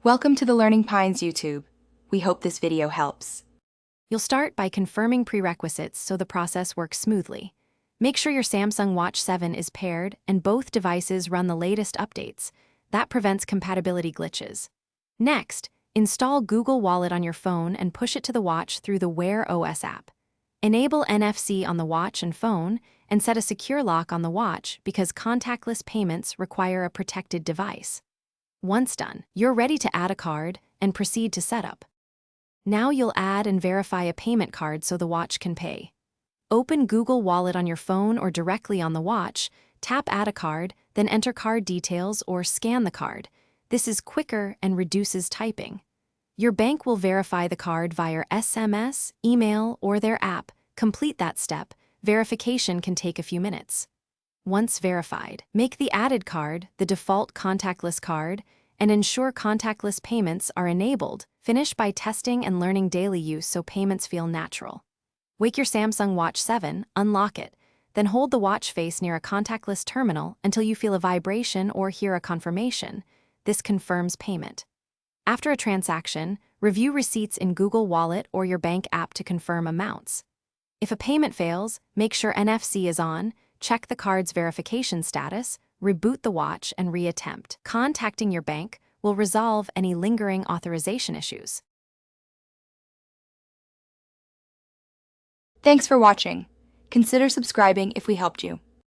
Welcome to the Learning Pines YouTube. We hope this video helps. You'll start by confirming prerequisites so the process works smoothly. Make sure your Samsung Watch 7 is paired and both devices run the latest updates. That prevents compatibility glitches. Next, install Google Wallet on your phone and push it to the watch through the Wear OS app. Enable NFC on the watch and phone and set a secure lock on the watch because contactless payments require a protected device. Once done, you're ready to add a card and proceed to setup. Now you'll add and verify a payment card so the watch can pay. Open Google Wallet on your phone or directly on the watch, tap Add a Card, then enter card details or scan the card. This is quicker and reduces typing. Your bank will verify the card via SMS, email, or their app. Complete that step. Verification can take a few minutes. Once verified, make the added card the default contactless card and ensure contactless payments are enabled. Finish by testing and learning daily use so payments feel natural. Wake your Samsung Watch 7, unlock it, then hold the watch face near a contactless terminal until you feel a vibration or hear a confirmation. This confirms payment. After a transaction, review receipts in Google Wallet or your bank app to confirm amounts. If a payment fails, make sure NFC is on, check the card's verification status, reboot the watch, and reattempt. Contacting your bank will resolve any lingering authorization issues. Thanks for watching. Consider subscribing if we helped you.